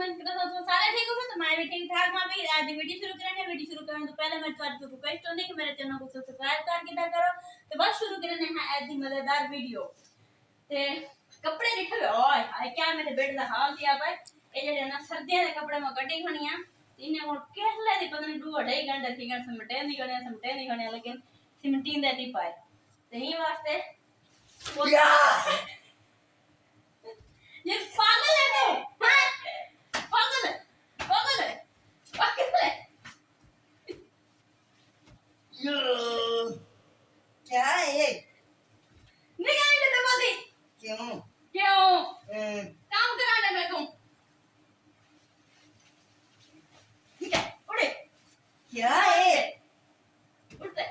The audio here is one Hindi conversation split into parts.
उम्मीद करता हूं तो सारे ठीक होंगे, तो मैं भी ठीक ठाक हूं। अभी आज वीडियो शुरू करेंगे। वीडियो शुरू करने तो पहले मैं तुम्हारी रिक्वेस्ट होनी कि मेरे चैनल को सब्सक्राइब करके दा करो। तो बस शुरू करने हैं ऐसी मजेदार वीडियो। ते कपड़े दिखे ओए हाय क्या मेरे बेटे दा हाल किया भाई। ए जेडे ना सर्दियां दे कपड़े में गड्डी खणियां इन्हें को कैसले दी पता नहीं 2.5 घंटे थी गन समटे नहीं गने लेकिन सिमटी दे नहीं पाए। ते ही वास्ते ये पागल है तू हां पागल है यो क्या है निकाल दे दबा दे क्यों काम कराने में तुम ठीक है उड़े क्या है उड़ते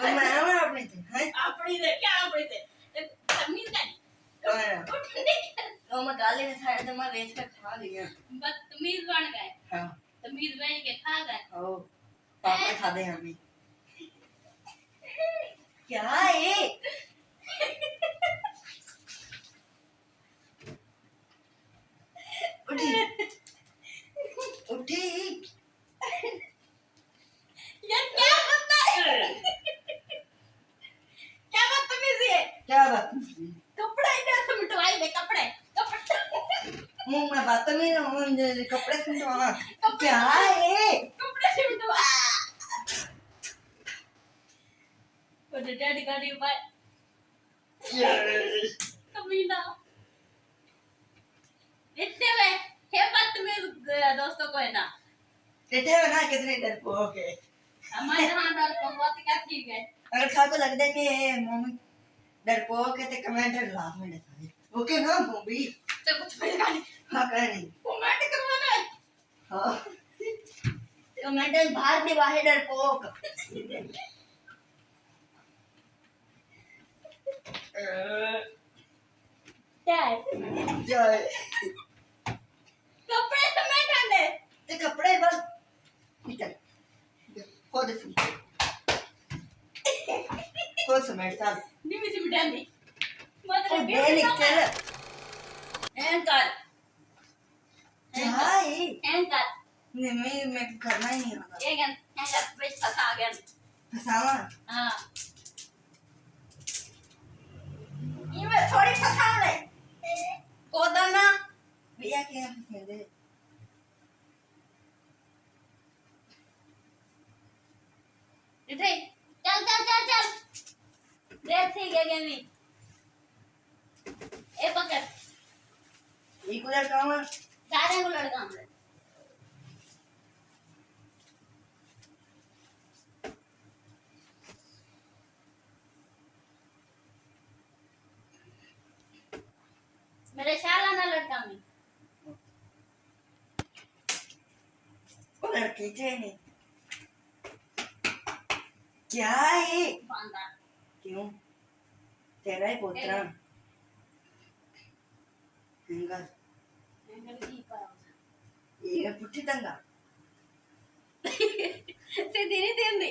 मैं अपने थे हैं अपनी दे क्या अपनी दे तमीज का तो मैं गाली में खाया तो मैं वेच कर खा लिया बदतमीज बन गए हां तमीज बन के खा गए ओ पापा खा दे हमें क्या है उठी यार क्या बता क्या बदतमीजी है क्या बात कपड़े इधर से मिटवाई दे कपड़े मुंह में बात में मुझे कपड़े से तो क्या है कपड़े से मिटवा वो डैडी गाड़ी पर कमीना इतने में हे बदतमीज दोस्तों को है ना टेढ़े है ना कितने डरपोक है हमारे यहाँ डर बहुत क्या ठीक है अगर खाको लग दे कि मम्मी डरपोक है तो कमेंट लाभ में लिखा दे ओके ना मम्मी तो कुछ मिलेगा नहीं हाँ करनी कमेंट करवाना है हाँ कमेंट बाहर दे बाहर डरपोक क्या है जय कपड़े तो मैं डाले ते कपड़े बस निकल खुद से खुद समेट साल निमी से मिटानी मत ओ रे बे निकल एंकर जाए नहीं मैं करना ही नहीं आता ये गन एंकर पे फंसा गया फसावा हां ये मैं थोड़ी फंसा ले कोदा ना भैया क्या फंसे दे इधर चल देख ठीक है गेमी ए पकड़ ये कुछ काम है सारे को लड़का हमरे मेरे शाला ना लड़का में वो लड़की चाहिए क्या है बांधा क्यों तेरा ही पुत्र हेंगा एंकर की करो ये पुट्टी तंगा से धीरे धीरे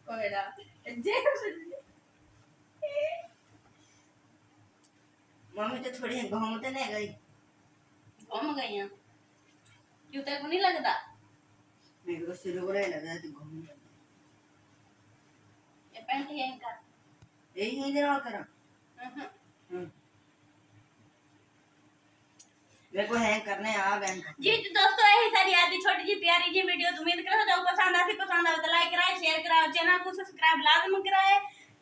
कोएड़ा जे मम्मी तो थोड़ी घूमते नहीं गई घूम गई हैं क्यों तेरे को नहीं लगता मेरे को शुरू को नहीं लगा तो घूम ये पैंट है इनका यही नहीं देना करा मेरे को हैंग करने आ गए जी तो दोस्तों यही सारी आदि छोटी जी प्यारी जी वीडियो उम्मीद करता हूं पसंद आए तो लाइक कराए शेयर कराओ चैनल को सब्सक्राइब लाजमन कराए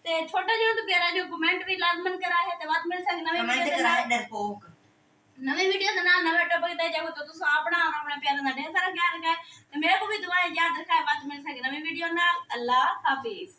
ते छोटा जो तो प्यारा जो कमेंट भी लाजमन करा है ते बात मिल सक कमेंट करा डरपोक नवी वीडियो का नाम नवे टॉपिक दे जाओ तो तुम अपना और अपने प्यारे दा ढेर सारा ख्याल रखा है मेरे को भी दुआएं याद रखा है बात मिल सके नवी वीडियो नाल अल्लाह हाफिज।